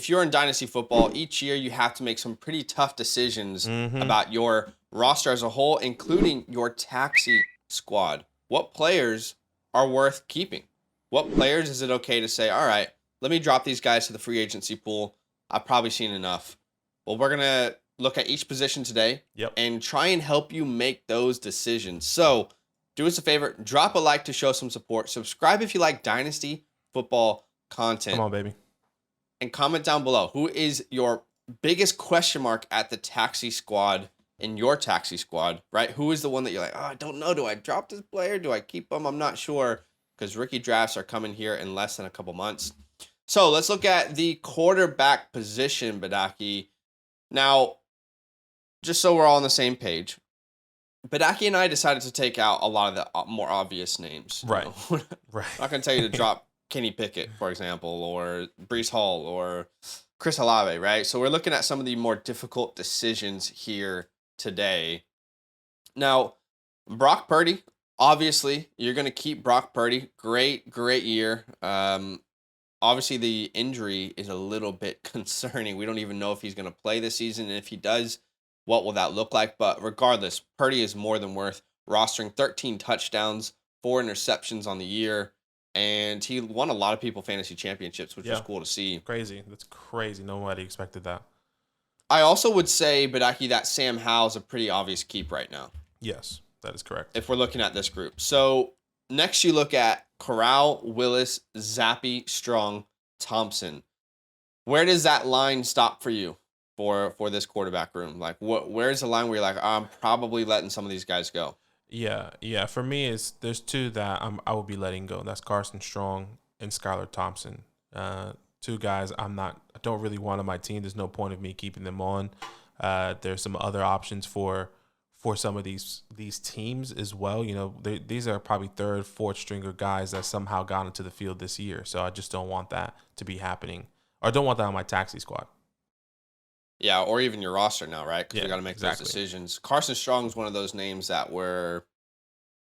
if you're in Dynasty football, each year you have to make some pretty tough decisions about your roster as a whole, including your taxi squad. What players are worth keeping? What players is it okay to say, all right, let me drop these guys to the free agency pool. I've probably seen enough. Well, we're going to look at each position today and try and help you make those decisions. So do us a favor, drop a like to show some support. Subscribe if you like Dynasty football content. Come on, baby. And comment down below, who is your biggest question mark at the taxi squad in your taxi squad, right? Who is the one that you're like, oh, I don't know. Do I drop this player? Do I keep him? I'm not sure, because rookie drafts are coming here in less than a couple months. So let's look at the quarterback position, Badake. Now, just so we're all on the same page, Badake and I decided to take out a lot of the more obvious names. Right. Right. I'm not going to tell you to drop Kenny Pickett, for example, or Breece Hall, or Chris Olave, right? So we're looking at some of the more difficult decisions here today. Now, Brock Purdy, obviously, you're going to keep Brock Purdy. Great year. Obviously, the injury is a little bit concerning. We don't even know if he's going to play this season, and if he does, what will that look like? But regardless, Purdy is more than worth rostering. 13 touchdowns, 4 interceptions on the year. And he won a lot of people fantasy championships, which was cool to see. Crazy. That's crazy. Nobody expected that. I also would say, Badake, that Sam Howell is a pretty obvious keep right now. Yes, that is correct. If we're looking at this group. So next you look at Corral, Willis, Zappi, Strong, Thompson. Where does that line stop for you for this quarterback room? Like, where's the line where you're like, I'm probably letting some of these guys go? Yeah. For me, there's two that I will be letting go. That's Carson Strong and Skylar Thompson. Two guys I don't really want on my team. There's no point of me keeping them on. There's some other options for some of these teams as well. You know, these are probably third, fourth stringer guys that somehow got into the field this year. So I just don't want that to be happening, or don't want that on my taxi squad. Yeah, or even your roster now, right? Because Yeah, you got to make exactly. those decisions. Carson Strong is one of those names that were,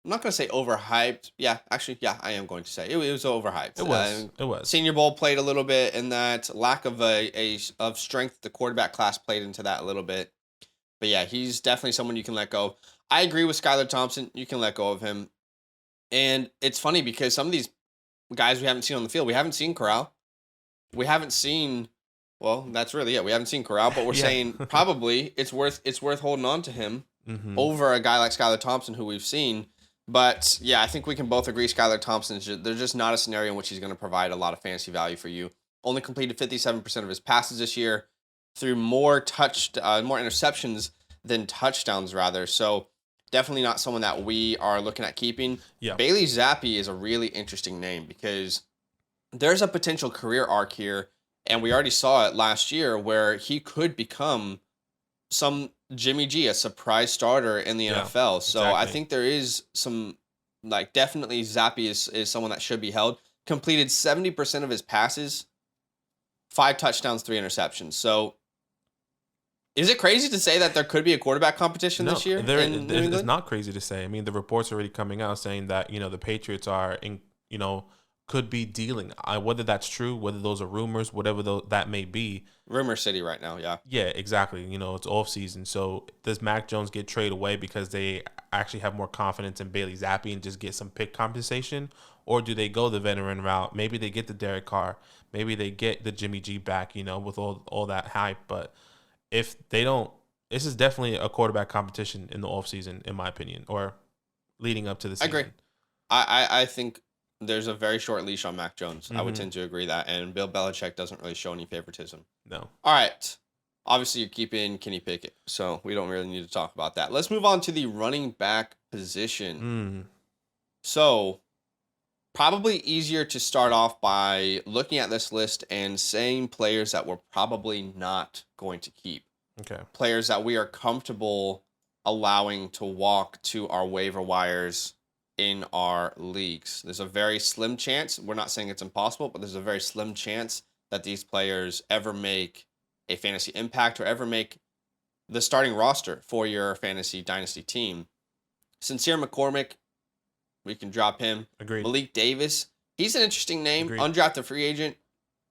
I'm not going to say overhyped. Yeah, actually, I am going to say it was overhyped. It was. Senior Bowl played a little bit, and that lack of of strength, the quarterback class played into that a little bit. But yeah, he's definitely someone you can let go. I agree with Skylar Thompson. You can let go of him. And it's funny because some of these guys we haven't seen on the field, we haven't seen Corral. We haven't seen, well, that's really it. We haven't seen Corral, but we're saying probably it's worth holding on to him over a guy like Skylar Thompson who we've seen. But yeah, I think we can both agree Skylar Thompson, there's just not a scenario in which he's going to provide a lot of fantasy value for you. Only completed 57% of his passes this year, through more interceptions than touchdowns, rather. So definitely not someone that we are looking at keeping. Yeah. Bailey Zappi is a really interesting name because there's a potential career arc here, and we already saw it last year where he could become some Jimmy G, a surprise starter in the NFL. So exactly. I think there is some, like, definitely Zappi is someone that should be held. Completed 70% of his passes, 5 touchdowns, 3 interceptions. So is it crazy to say that there could be a quarterback competition this year? It's not crazy to say. I mean, the reports are already coming out saying that, the Patriots are could be dealing. Whether that's true, whether those are rumors, whatever that may be. Rumor city right now, yeah. Yeah, exactly. It's off season. So does Mac Jones get traded away because they actually have more confidence in Bailey Zappi and just get some pick compensation? Or do they go the veteran route? Maybe they get the Derek Carr. Maybe they get the Jimmy G back, with all that hype. But if they don't, this is definitely a quarterback competition in the offseason, in my opinion, or leading up to the season. I agree. I think there's a very short leash on Mac Jones. I would tend to agree that. And Bill Belichick doesn't really show any favoritism. No. All right. Obviously, you're keeping Kenny Pickett, so we don't really need to talk about that. Let's move on to the running back position. So probably easier to start off by looking at this list and saying players that we're probably not going to keep. Okay. Players that we are comfortable allowing to walk to our waiver wires in our leagues. There's a very slim chance, we're not saying it's impossible, but there's a very slim chance that these players ever make a fantasy impact or ever make the starting roster for your fantasy dynasty team. Sincere McCormick, we can drop him. Agreed. Malik Davis, he's an interesting name. Agreed. Undrafted free agent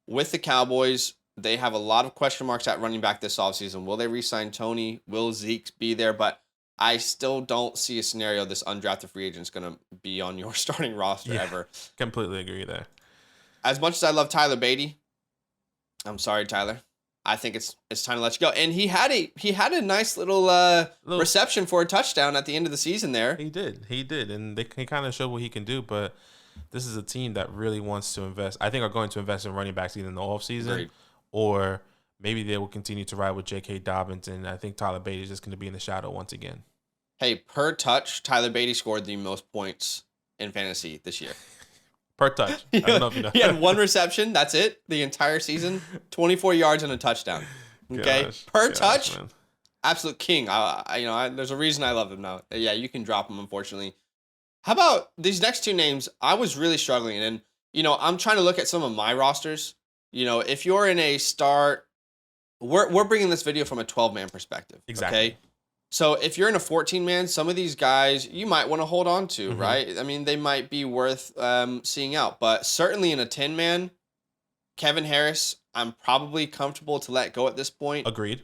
with the Cowboys. They have a lot of question marks at running back this offseason. Will they re-sign Tony? Will Zeke be there? But I still don't see a scenario this undrafted free agent is going to be on your starting roster ever. Completely agree there. As much as I love Tyler Beatty, I'm sorry, Tyler. I think it's time to let you go. And he had a nice little reception for a touchdown at the end of the season there. He did, and he kind of showed what he can do. But this is a team that really wants to invest. I think are going to invest in running backs either in the offseason. Agreed. Or maybe they will continue to ride with J.K. Dobbins, and I think Tyler Beatty is just going to be in the shadow once again. Hey, per touch, Tyler Beatty scored the most points in fantasy this year. Per touch. I don't know if you know. He had one reception. That's it. The entire season, 24 yards and a touchdown. Okay, touch, man. Absolute king. There's a reason I love him now. Yeah, you can drop him, unfortunately. How about these next two names? I was really struggling, and I'm trying to look at some of my rosters. If you're in a start, we're bringing this video from a 12-man perspective. Exactly. Okay? So if you're in a 14-man, some of these guys you might want to hold on to, right? I mean, they might be worth seeing out. But certainly in a 10-man, Kevin Harris, I'm probably comfortable to let go at this point. Agreed.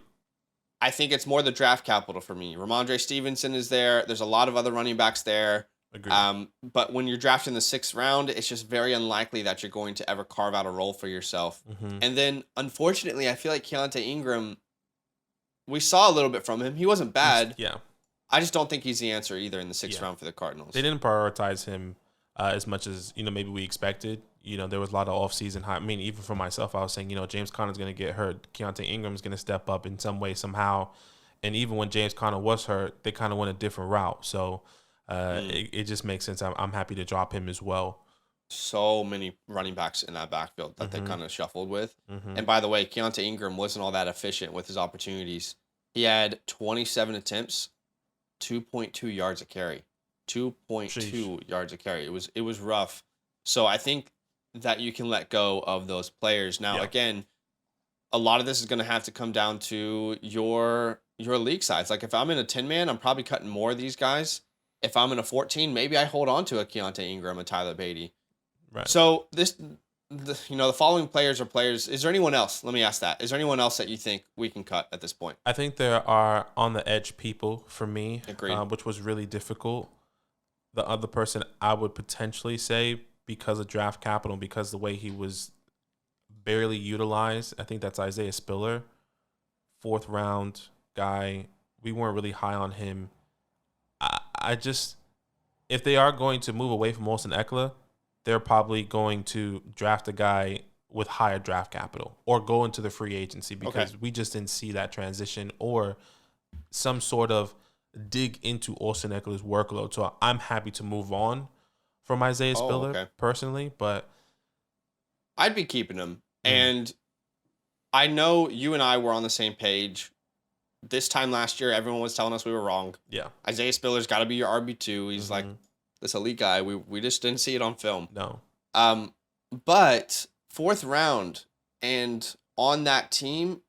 I think it's more the draft capital for me. Ramondre Stevenson is there. There's a lot of other running backs there. Agreed. But when you're drafting the 6th round, it's just very unlikely that you're going to ever carve out a role for yourself. And then, unfortunately, I feel like Keontae Ingram, we saw a little bit from him. He wasn't bad. Yeah. I just don't think he's the answer either in the 6th round for the Cardinals. They didn't prioritize him as much as, maybe we expected. There was a lot of offseason hype. I mean, even for myself, I was saying, James Conner's going to get hurt. Keontae Ingram's going to step up in some way, somehow. And even when James Conner was hurt, they kind of went a different route. So it just makes sense. I'm happy to drop him as well. So many running backs in that backfield that they kind of shuffled with. And by the way, Keontae Ingram wasn't all that efficient with his opportunities. He had 27 attempts, 2.2 yards a carry. 2.2 yards a carry. It was rough. So I think that you can let go of those players. Now, again, a lot of this is going to have to come down to your league size. Like if I'm in a 10-man, I'm probably cutting more of these guys. If I'm in a 14, maybe I hold on to a Keontae Ingram, a Tyler Beatty. Right. So the following players are players. Is there anyone else? Let me ask that. Is there anyone else that you think we can cut at this point? I think there are on the edge people for me, Agreed. Which was really difficult. The other person I would potentially say, because of draft capital, because the way he was barely utilized, I think that's Isaiah Spiller, 4th round guy. We weren't really high on him. I just, if they are going to move away from Austin Eckler, they're probably going to draft a guy with higher draft capital or go into the free agency because we just didn't see that transition or some sort of dig into Austin Eckler's workload. So I'm happy to move on from Isaiah Spiller personally, but I'd be keeping him. And I know you and I were on the same page. This time last year, everyone was telling us we were wrong. Yeah. Isaiah Spiller's got to be your RB2. He's like this elite guy. We just didn't see it on film. No. But 4th round and on that team,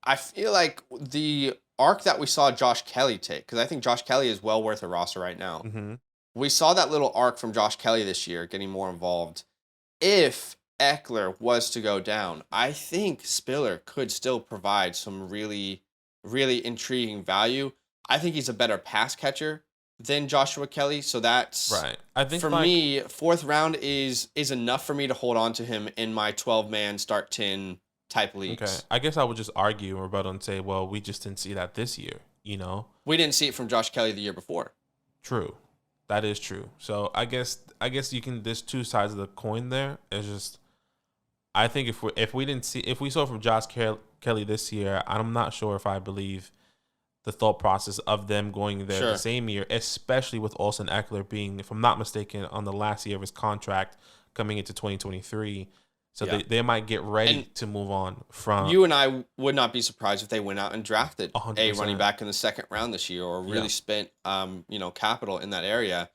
I feel like the arc that we saw Josh Kelly take, because I think Josh Kelly is well worth a roster right now. We saw that little arc from Josh Kelly this year, getting more involved. If Eckler was to go down, I think Spiller could still provide some really, really intriguing value. I think he's a better pass catcher than Joshua Kelly, so that's right. I think for me, 4th round is enough for me to hold on to him in my 12-man start 10 type leagues. Okay, I guess I would just argue or rebuttal and say, well, we just didn't see that this year. We didn't see it from Josh Kelly the year before. True, that is true. So I guess you can. There's two sides of the coin there. It's just, I think if we saw it from Josh Kelly this year, I'm not sure if I believe the thought process of them going there the same year, especially with Austin Eckler being, if I'm not mistaken, on the last year of his contract coming into 2023. So they might get ready to move on from. You and I would not be surprised if they went out and drafted 100%. A running back in the 2nd round this year, or really spent capital in that area.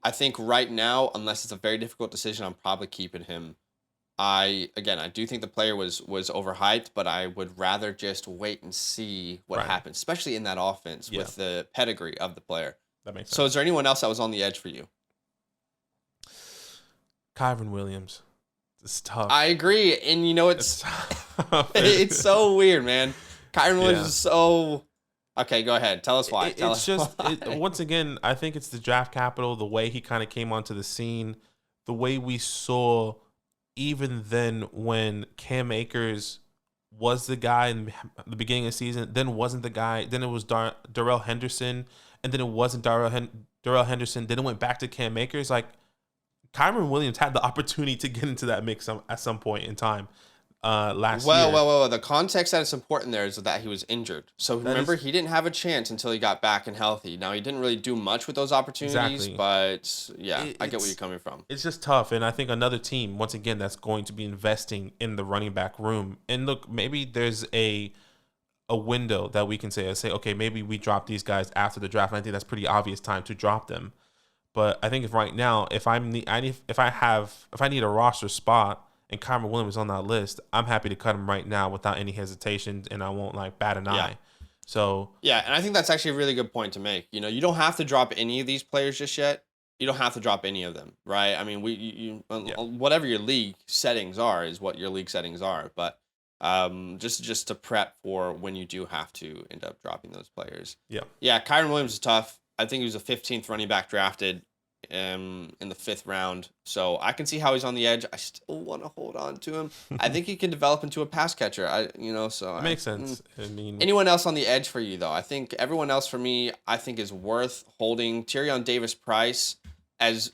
I think right now, unless it's a very difficult decision, I'm probably keeping him. I do think the player was overhyped, but I would rather just wait and see what happens, especially in that offense with the pedigree of the player. That makes sense. So is there anyone else that was on the edge for you? Kyron Williams. It's tough. I agree, and you know It's tough. it's so weird, man. Kyren Williams Yeah. is so. Okay, go ahead. Tell us why. Tell It's us just why. once again, I think it's the draft capital, the way he kind of came onto the scene, the way we saw even then when Cam Akers was the guy in the beginning of the season, then wasn't the guy, then it was Darrell Henderson, and then it wasn't Darrell Henderson, then it went back to Cam Akers. Like Kyren Williams had the opportunity to get into that mix at some point in time last year. Well. The context that it's important there is that he was injured. So remember, he didn't have a chance until he got back and healthy. Now, he didn't really do much with those opportunities, Exactly. but yeah, I get where you're coming from. It's just tough, and I think another team, once again, that's going to be investing in the running back room. And look, maybe there's a window that we can say, okay, maybe we drop these guys after the draft. And I think that's pretty obvious time to drop them. But I think if right now, if I need a roster spot and Kyren Williams is on that list, I'm happy to cut him right now without any hesitation, and I won't like bat an eye. So yeah, and I think that's actually a really good point to make. You know, you don't have to drop any of these players just yet. You don't have to drop any of them, right? I mean, whatever your league settings are is what your league settings are. But just to prep for when you do have to end up dropping those players. Yeah, Kyren Williams is tough. I think he was a 15th running back drafted in the 5th round. So I can see how he's on the edge. I still want to hold on to him. I think he can develop into a pass catcher. So it makes sense. I mean, anyone else on the edge for you though? I think everyone else for me, I think is worth holding. Tyrion Davis-Price, as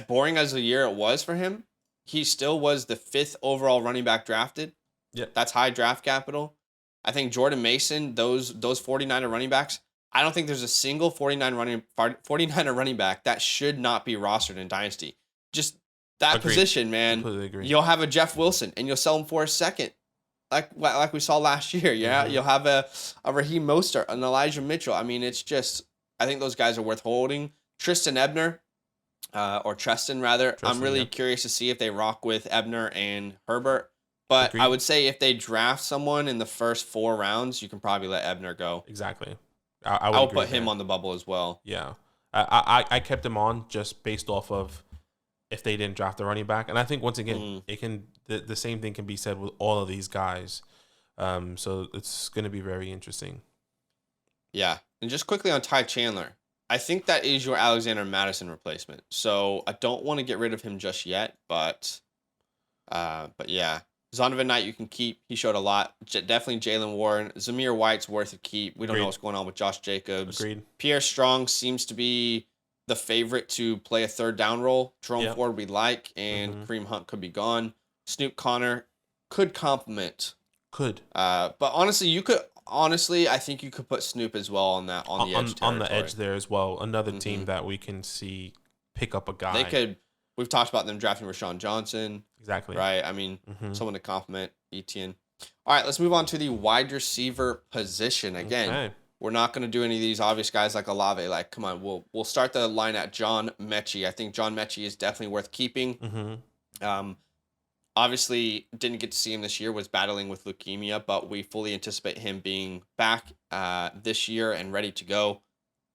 boring as the year it was for him, he still was the 5th overall running back drafted. Yeah, that's high draft capital. I think Jordan Mason, those 49er running backs, I don't think there's a single 49er running back that should not be rostered in Dynasty. Just that Agreed. Position, man. Completely agree. You'll have a Jeff Wilson, and you'll sell him for a second, like we saw last year. Yeah, You'll have a Raheem Mostert, an Elijah Mitchell. I mean, it's just, I think those guys are worth holding. Tristan Ebner, or Treston rather. I'm really curious to see if they rock with Ebner and Herbert. But Agreed. I would say if they draft someone in the first 4 rounds, you can probably let Ebner go. Exactly. I'll put him on the bubble as well. Yeah. I kept him on just based off of if they didn't draft the running back. And I think, once again, the same thing can be said with all of these guys. So it's going to be very interesting. Yeah. And just quickly on Ty Chandler, I think that is your Alexander Madison replacement. So I don't want to get rid of him just yet, but yeah. Zonovan Knight you can keep. He showed a lot. Definitely Jalen Warren. Zamir White's worth a keep. We don't know what's going on with Josh Jacobs. Agreed. Pierre Strong seems to be the favorite to play a 3rd down role. Jerome Ford we like, and Kareem Hunt could be gone. Snoop Connor could complement. But honestly, I think you could put Snoop as well on the edge territory. On the edge there as well. Another team that we can see pick up a guy. We've talked about them drafting Rashawn Johnson. Exactly. Right? I mean, someone to complement Etienne. All right, let's move on to the wide receiver position. Again, we're not going to do any of these obvious guys like Olave. Like, come on, we'll start the line at John Mechie. I think John Mechie is definitely worth keeping. Obviously, didn't get to see him this year, was battling with leukemia, but we fully anticipate him being back this year and ready to go.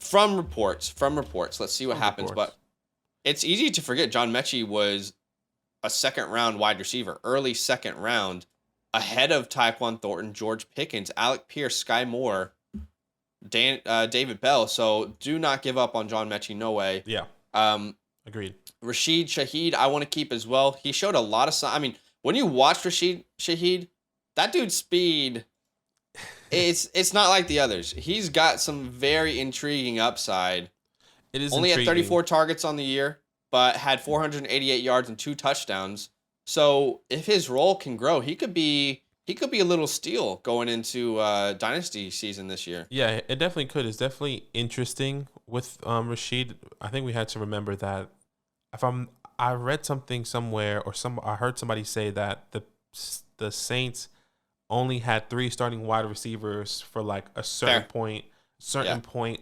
From reports, let's see what happens. But it's easy to forget John Mechie was a 2nd round wide receiver, early 2nd round, ahead of Tyquan Thornton, George Pickens, Alec Pierce, Sky Moore, David Bell. So do not give up on John Mechie. No way. Yeah. Agreed. Rashid Shaheed, I want to keep as well. He showed a lot of signs. I mean, when you watch Rashid Shaheed, that dude's speed, it's not like the others. He's got some very intriguing upside. It is only intriguing. Had 34 targets on the year, but had 488 yards and 2 touchdowns. So if his role can grow, he could be a little steal going into Dynasty season this year. Yeah, it definitely could. It's definitely interesting with Rashid. I think we had to remember that I read something somewhere, or I heard somebody say that the Saints only had 3 starting wide receivers for like a certain point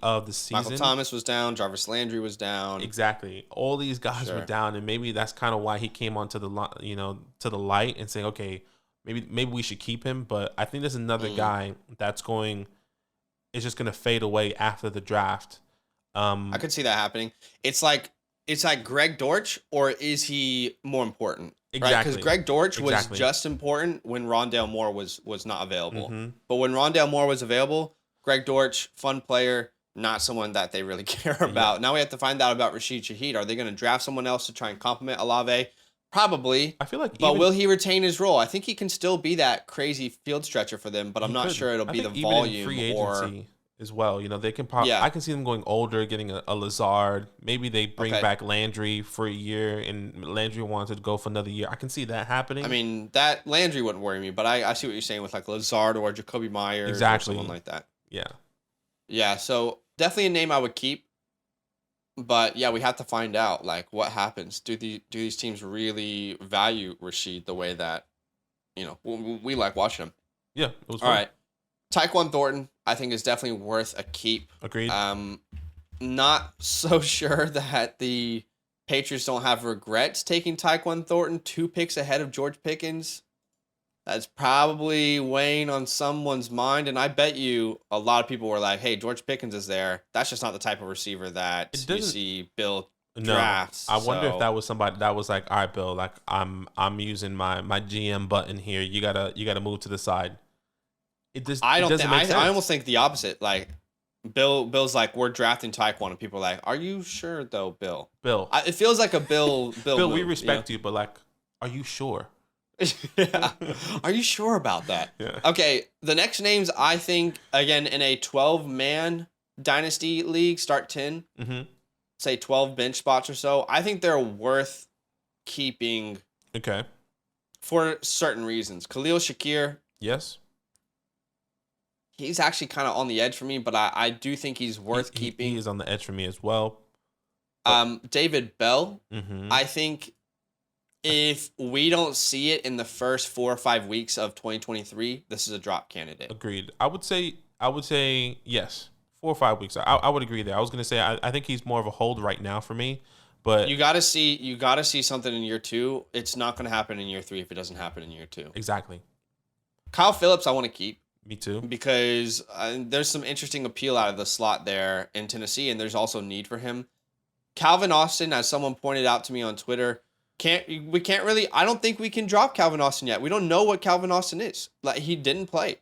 of the season. Michael Thomas was down. Jarvis Landry was down. Exactly. All these guys were down, and maybe that's kind of why he came onto the light and saying, okay, maybe we should keep him. But I think there's another guy that's just going to fade away after the draft. I could see that happening. It's like it's like Greg Dortch, or is he more important? Right? Because Exactly. Greg Dortch was Exactly. just important when Rondale Moore was not available. Mm-hmm. But when Rondale Moore was available, Greg Dortch, fun player, not someone that they really care about. Now we have to find out about Rashid Shaheed. Are they going to draft someone else to try and complement Olave? Probably. I feel like, But will he retain his role? I think he can still be that crazy field stretcher for them, but I'm not sure it'll be the volume free or agency as well. You know, they can probably. Yeah. I can see them going older, getting a Lazard. Maybe they bring Okay. back Landry for a year, and Landry wanted to go for another year. I can see that happening. I mean, that Landry wouldn't worry me, but I see what you're saying with like Lazard or Jacoby Myers Exactly. or someone like that. Yeah. Yeah, so definitely a name I would keep. But yeah, we have to find out like what happens. Do these teams really value Rashid the way that we like watching him? Yeah. It was All fun. right, Tyquan Thornton I think is definitely worth a keep. Agreed. Not so sure that the Patriots don't have regrets taking Tyquan Thornton 2 picks ahead of George Pickens. That's probably weighing on someone's mind, and I bet you a lot of people were like, "Hey, George Pickens is there. That's just not the type of receiver that you see Bill drafts." I wonder if that was somebody that was like, "All right, Bill, like I'm using my GM button here. You gotta move to the side." I almost think the opposite. Like Bill's like, "We're drafting Tyquan," and people are like, "Are you sure though, Bill?" It feels like a Bill. Bill, move, we respect you, but like, are you sure? Yeah. Are you sure about that? Yeah. Okay, the next names I think, again, in a 12-man Dynasty league, start 10, say 12 bench spots or so, I think they're worth keeping for certain reasons. Khalil Shakir. Yes. He's actually kind of on the edge for me, but I do think he's worth keeping. He is on the edge for me as well. David Bell, I think if we don't see it in the first 4 or 5 weeks of 2023, this is a drop candidate. Agreed. I would say yes. 4 or 5 weeks. I would agree there. I was gonna say I think he's more of a hold right now for me, but you gotta see something in year 2. It's not gonna happen in year 3 if it doesn't happen in year 2. Exactly. Kyle Phillips, I want to keep. Me too. Because there's some interesting appeal out of the slot there in Tennessee, and there's also need for him. Calvin Austin, as someone pointed out to me on Twitter, I don't think we can drop Calvin Austin yet. We don't know what Calvin Austin is. Like, he didn't play.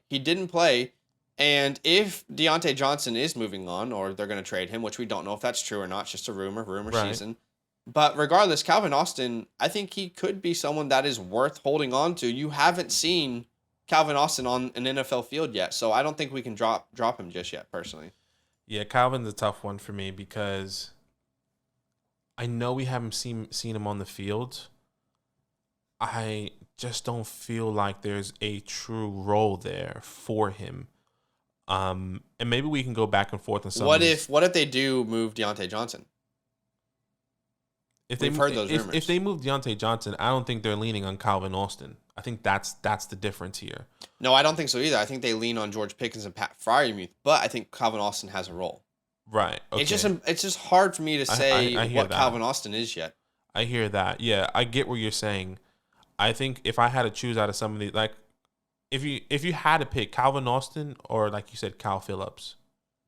And if Deontay Johnson is moving on, or they're going to trade him, which we don't know if that's true or not, it's just a rumor season. But regardless, Calvin Austin, I think he could be someone that is worth holding on to. You haven't seen Calvin Austin on an NFL field yet, so I don't think we can drop him just yet, personally. Yeah, Calvin's a tough one for me because I know we haven't seen him on the field. I just don't feel like there's a true role there for him. And maybe we can go back and forth on some. What if they do move Deontay Johnson? We've heard those rumors. If they move Deontay Johnson, I don't think they're leaning on Calvin Austin. I think that's the difference here. No, I don't think so either. I think they lean on George Pickens and Pat Freiermuth, but I think Calvin Austin has a role. Right. Okay. It's just hard for me to say what Calvin Austin is yet. I hear that. Yeah, I get what you're saying. I think if I had to choose out of some of the, like, if you had to pick Calvin Austin or, like you said, Kyle Phillips,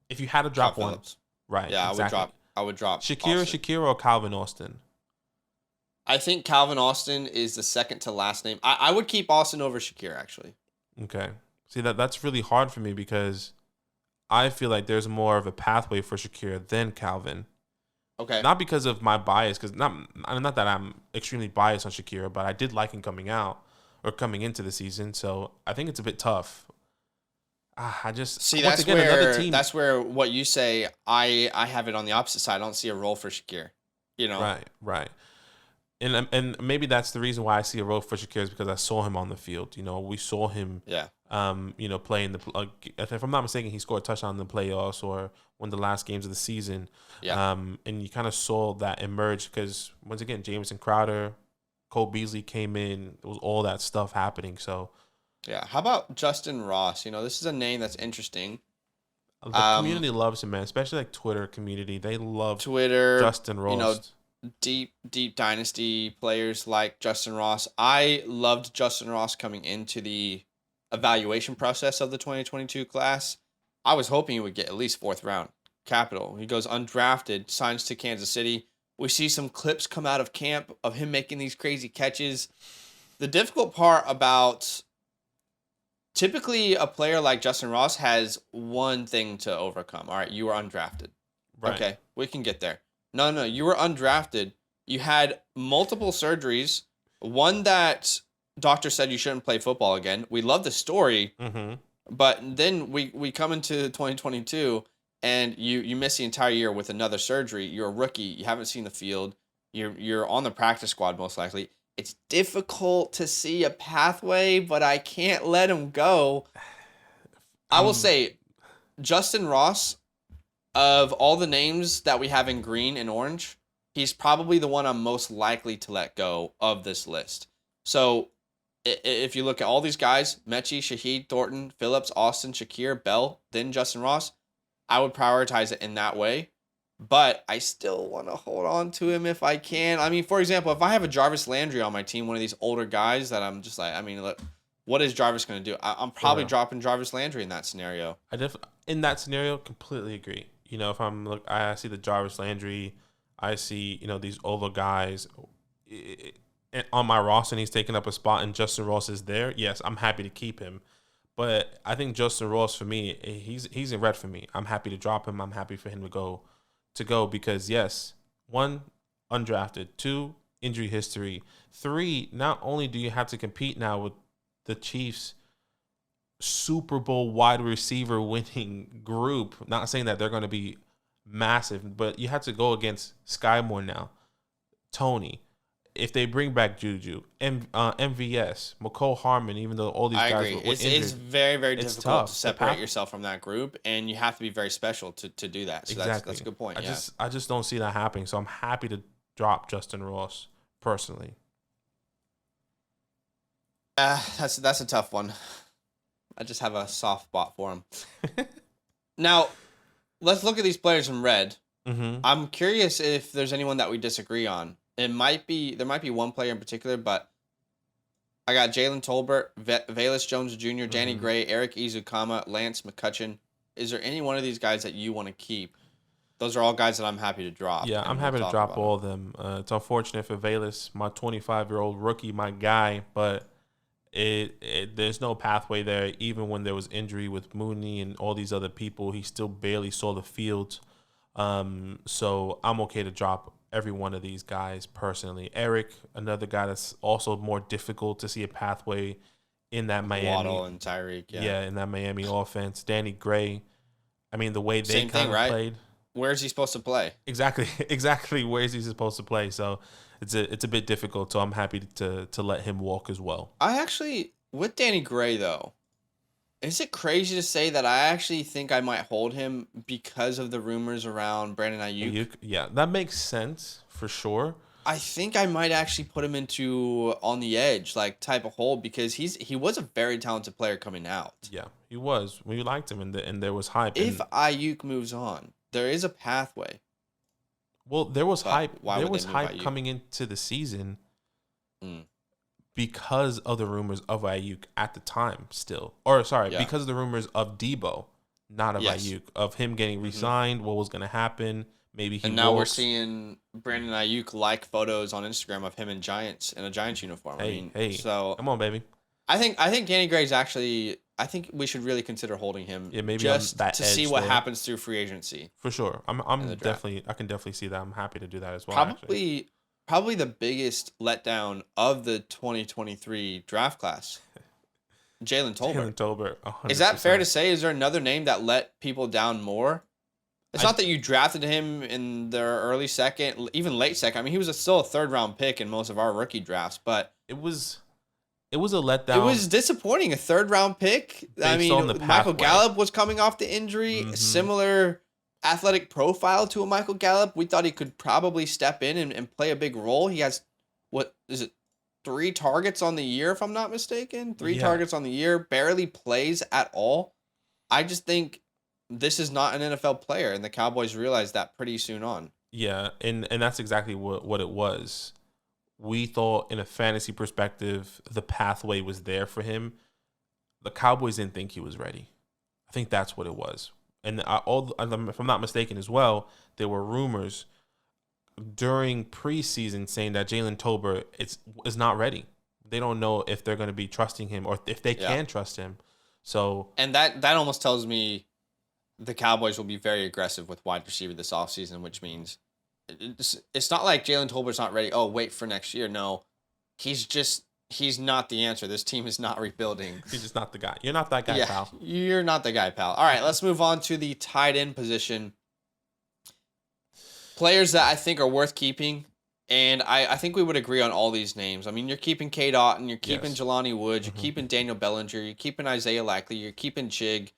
if you had to drop one, Phillips. Right? Yeah, exactly. I would drop Shakira or Calvin Austin. I think Calvin Austin is the second to last name. I would keep Austin over Shakir, actually. Okay. See, that's really hard for me because I feel like there's more of a pathway for Shakir than Calvin. Okay. Not because of my bias, because not that I'm extremely biased on Shakira, but I did like him coming into the season, so I think it's a bit tough. I just see that's where what you say. I have it on the opposite side. I don't see a role for Shakir. Right. And maybe that's the reason why I see a role for Shakir is because I saw him on the field. We saw him. Yeah. Play in the. If I'm not mistaken, he scored a touchdown in the playoffs or one of the last games of the season. Yeah. And you kind of saw that emerge because once again, Jamison Crowder, Cole Beasley came in. There was all that stuff happening. So. Yeah. How about Justin Ross? This is a name that's interesting. The community loves him, man. Especially like Twitter community. They love Twitter. Justin Ross. Deep Dynasty players like Justin Ross. I loved Justin Ross coming into the evaluation process of the 2022 class. I was hoping he would get at least 4th round capital. He goes undrafted, signs to Kansas City, We see some clips come out of camp of him making these crazy catches. The difficult part about typically a player like Justin Ross has one thing to overcome. All right, you were undrafted. Right. Okay, we can get there. No, you were undrafted. You had multiple surgeries. One that doctor said you shouldn't play football again. We love the story, Mm-hmm. but then we come into 2022 and you miss the entire year with another surgery. You're a rookie. You haven't seen the field. You're on the practice squad most likely. It's difficult to see a pathway, but I can't let him go. I will say, Justin Ross, of all the names that we have in green and orange, he's probably the one I'm most likely to let go of this list. So if you look at all these guys, Mechie, Shaheed, Thornton, Phillips, Austin, Shakir, Bell, then Justin Ross, I would prioritize it in that way. But I still want to hold on to him if I can. I mean, for example, if I have a Jarvis Landry on my team, one of these older guys that I'm just like, I mean, look, what is Jarvis going to do? I'm probably dropping Jarvis Landry in that scenario. In that scenario, completely agree. You know, if I see the Jarvis Landry, I see, you know, these older guys on my roster and he's taking up a spot and Justin Ross is there. Yes, I'm happy to keep him. But I think Justin Ross, for me, he's in red for me. I'm happy to drop him. I'm happy for him to go because, yes, 1, undrafted, 2, injury history, 3, not only do you have to compete now with the Chiefs' Super Bowl wide receiver winning group, not saying that they're going to be massive, but you have to go against Sky Moore now, Tony. If they bring back Juju, MVS, McCole Harmon, even though all these I guys agree. were It's injured, very, very it's difficult tough. to separate yourself from that group, and you have to be very special to do that. So Exactly. that's a good point. I just don't see that happening. So I'm happy to drop Justin Ross personally. That's a tough one. I just have a soft spot for him. Now, let's look at these players in red. Mm-hmm. I'm curious if there's anyone that we disagree on. There might be one player in particular, but I got Jalen Tolbert, Velus Jones Jr., Danny Gray, Eric Izukama, Lance McCutcheon. Is there any one of these guys that you want to keep? Those are all guys that I'm happy to drop. Yeah, I'm happy to drop all of them. It's unfortunate for Velus, my 25-year-old rookie, my guy, but there's no pathway there. Even when there was injury with Mooney and all these other people, he still barely saw the field. So I'm okay to drop every one of these guys personally. Eric, another guy that's also more difficult to see a pathway in that Miami. Waddle and Tyreek, yeah, in that Miami offense. Danny Gray, I mean, the way they kind of played. Where's he supposed to play? Exactly. Where is he supposed to play? So it's a bit difficult. So I'm happy to let him walk as well. I actually, with Danny Gray though, is it crazy to say that I actually think I might hold him because of the rumors around Brandon Ayuk? Yeah, that makes sense for sure. I think I might actually put him into on the edge, like type of hold, because he was a very talented player coming out. Yeah, he was. We liked him, and there was hype. If Ayuk moves on, there is a pathway. Well, there was hype. There was hype Ayuk? coming into the season because of the rumors of Ayuk at the time still. Because of the rumors of Debo, not of Ayuk, of him getting re-signed, what was going to happen. Maybe he. And now we're seeing Brandon Ayuk like photos on Instagram of him in a Giants uniform. So come on, baby. I think Danny Gray's actually. I think we should really consider holding him. Yeah, maybe just that to see what happens through free agency. For sure, I can definitely see that. I'm happy to do that as well. Probably the biggest letdown of the 2023 draft class. Jalen Tolbert. 100%. Is that fair to say? Is there another name that let people down more? It's not that you drafted him in the early second, even late second. I mean, he was still a third-round pick in most of our rookie drafts, but it was a letdown. It was disappointing. A third-round pick. I mean, Michael Gallup was coming off the injury. Similar athletic profile to a Michael Gallup. We thought he could probably step in and play a big role. He has, 3 targets on the year, if I'm not mistaken? 3 targets on the year. Barely plays at all. I just think this is not an NFL player, and the Cowboys realized that pretty soon on. Yeah, and that's exactly what it was. We thought in a fantasy perspective, the pathway was there for him. The Cowboys didn't think he was ready. I think that's what it was. And if I'm not mistaken as well, there were rumors during preseason saying that Jalen Tolbert is not ready. They don't know if they're going to be trusting him or if they can trust him. So, and that almost tells me the Cowboys will be very aggressive with wide receiver this offseason, which means it's not like Jalen Tolbert's not ready. Oh, wait for next year. No, he's not the answer. This team is not rebuilding. He's just not the guy. You're not that guy, pal. You're not the guy, pal. All right, let's move on to the tight end position. Players that I think are worth keeping, and I think we would agree on all these names. I mean, you're keeping Cade Otton, you're keeping Jelani Woods, you're keeping Daniel Bellinger, you're keeping Isaiah Likely, you're keeping Chig.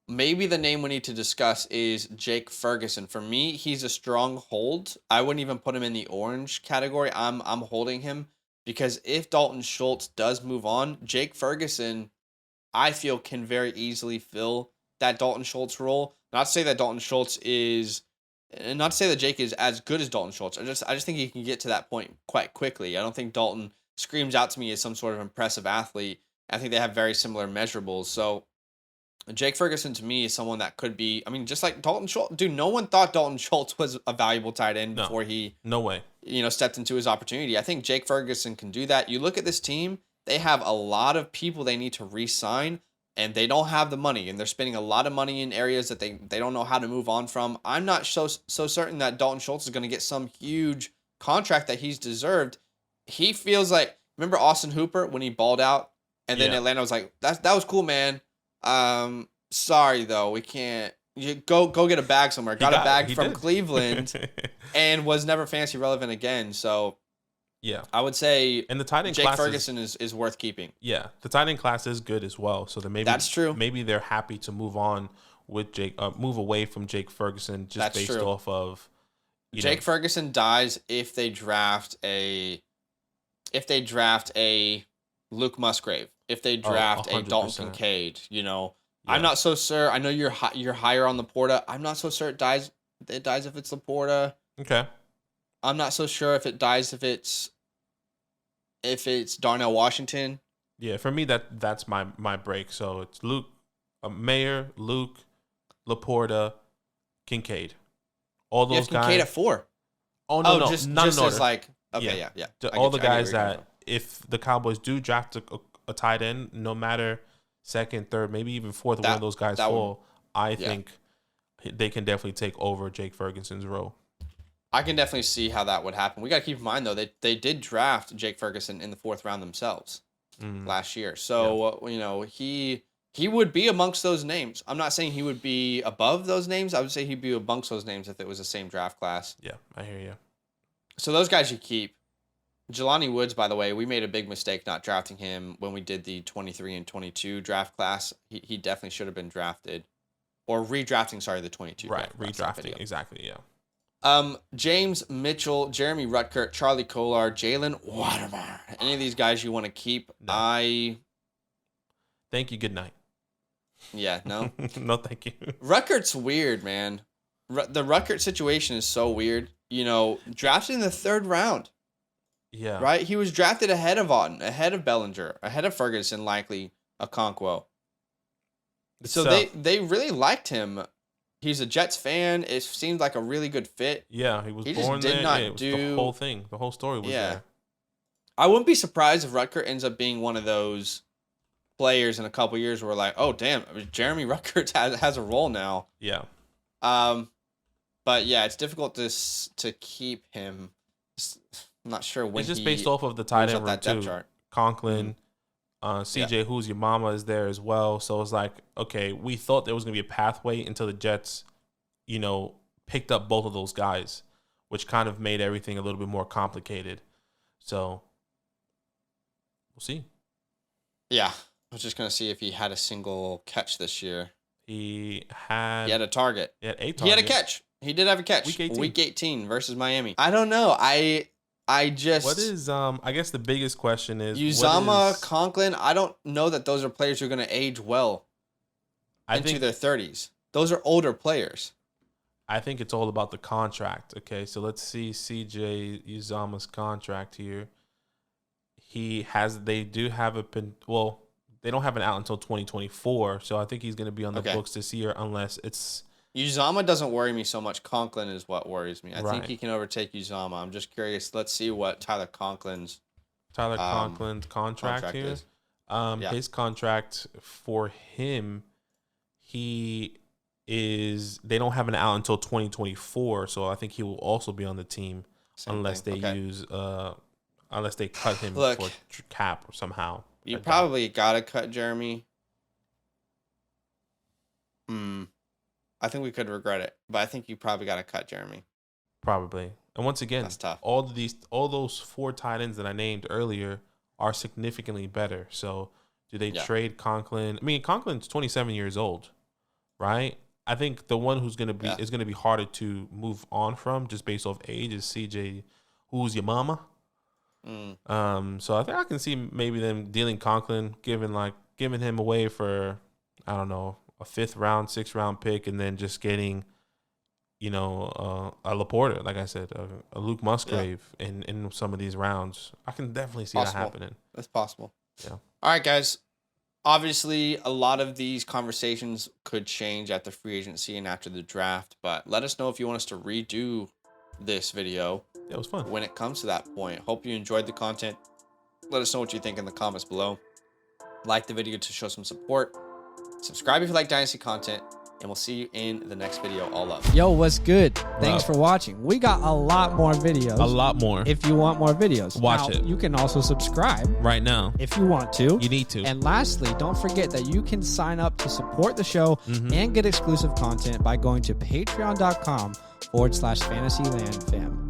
Maybe the name we need to discuss is Jake Ferguson. For me, he's a strong hold. I wouldn't even put him in the orange category. I'm holding him because if Dalton Schultz does move on, Jake Ferguson, I feel, can very easily fill that Dalton Schultz role. Not to say that Dalton Schultz is, and not to say that Jake is as good as Dalton Schultz. I just think he can get to that point quite quickly. I don't think Dalton screams out to me as some sort of impressive athlete. I think they have very similar measurables. So Jake Ferguson to me is someone that could be, I mean, just like Dalton Schultz. Dude, no one thought Dalton Schultz was a valuable tight end before he stepped into his opportunity. I think Jake Ferguson can do that. You look at this team, they have a lot of people they need to re-sign, and they don't have the money, and they're spending a lot of money in areas that they don't know how to move on from. I'm not so certain that Dalton Schultz is going to get some huge contract that he's deserved. He feels like, remember Austin Hooper when he balled out, and then Atlanta was like, that was cool, man. Sorry though, we can't. You go get a bag somewhere. Got a bag from Cleveland, and was never fantasy relevant again. So yeah, I would say, and the tight end Jake class Ferguson is worth keeping. Yeah, the tight end class is good as well. So then that's true. Maybe they're happy to move on with Jake, move away from Jake Ferguson just based off of Jake Ferguson dies if they draft a Luke Musgrave, if they draft a Dalton Kincaid, I'm not so sure. I know you're higher on Laporta. I'm not so sure it dies if it's Laporta. Okay. I'm not so sure if it dies if it's Darnell Washington. Yeah, for me that's my break. So it's Luke, Mayer, Luke, Laporta, Kincaid. All those guys. Kincaid at 4. Oh no, just as like okay, yeah. All the guys that if the Cowboys do draft a tight end, no matter second, third, maybe even fourth, one of those guys fall, I think they can definitely take over Jake Ferguson's role. I can definitely see how that would happen. We got to keep in mind, though, they did draft Jake Ferguson in the 4th round themselves last year. So, he would be amongst those names. I'm not saying he would be above those names. I would say he'd be amongst those names if it was the same draft class. Yeah, I hear you. So those guys you keep. Jelani Woods, by the way, we made a big mistake not drafting him when we did the 23 and 22 draft class. He definitely should have been drafted. Or redrafting, the 22. Right, redrafting, exactly, yeah. James Mitchell, Jeremy Rutkert, Charlie Kolar, Jalen Waterman. Any of these guys you want to keep? No. Thank you, good night. Yeah, no? No, thank you. Rutkert's weird, man. The Rutkert situation is so weird. Drafted in the 3rd round. Yeah. Right? He was drafted ahead of Otton, ahead of Bellinger, ahead of Ferguson, likely Okonkwo. So they really liked him. He's a Jets fan. It seemed like a really good fit. Yeah, he was born there. The whole thing. The whole story was there. I wouldn't be surprised if Rutkert ends up being one of those players in a couple years where we're like, oh, damn, Jeremy Rutkert has a role now. Yeah. But yeah, it's difficult to keep him. I'm not sure when. It's just based off of the tight end room too. Chart. Conklin, CJ, who's your mama, is there as well. So it's like, okay, we thought there was gonna be a pathway until the Jets, picked up both of those guys, which kind of made everything a little bit more complicated. So we'll see. Yeah, I was just gonna see if he had a single catch this year. He had a target. He had a target. He had a catch. He did have a catch. Week 18 versus Miami. I don't know. I just... What is, I guess the biggest question is... Uzama, Conklin, I don't know that those are players who are going to age well into their 30s. Those are older players. I think it's all about the contract. Okay, so let's see CJ Uzama's contract here. They do have they don't have it out until 2024, so I think he's going to be on the books this year unless it's Uzama doesn't worry me so much. Conklin is what worries me. I think Right. he can overtake Uzama. I'm just curious. Let's see what Tyler Conklin's Conklin's contract here. is. His contract for him, they don't have an out until 2024, so I think he will also be on the team unless they cut him for cap or somehow. You probably gotta cut Jeremy. I think we could regret it, but I think you probably gotta cut Jeremy. Probably. And once again, that's tough. All those 4 tight ends that I named earlier are significantly better. So do they trade Conklin? I mean, Conklin's 27 years old, right? I think the one who's gonna be harder to move on from just based off age is CJ, who's your mama. So I think I can see maybe them dealing Conklin, giving him away for, I don't know, a 5th round, 6th round pick, and then just getting, a Laporta, like I said, a Luke Musgrave in some of these rounds. I can definitely see that happening. That's possible. Yeah. All right, guys. Obviously, a lot of these conversations could change at the free agency and after the draft, but let us know if you want us to redo this video. It was fun. When it comes to that point. Hope you enjoyed the content. Let us know what you think in the comments below. Like the video to show some support. Subscribe if you like Dynasty content, and we'll see you in the next video. All love. Yo, what's good? Thanks for watching. We got a lot more videos. A lot more. If you want more videos, watch it. You can also subscribe right now if you want to. You need to. And lastly, don't forget that you can sign up to support the show and get exclusive content by going to patreon.com/FantasyLand fam.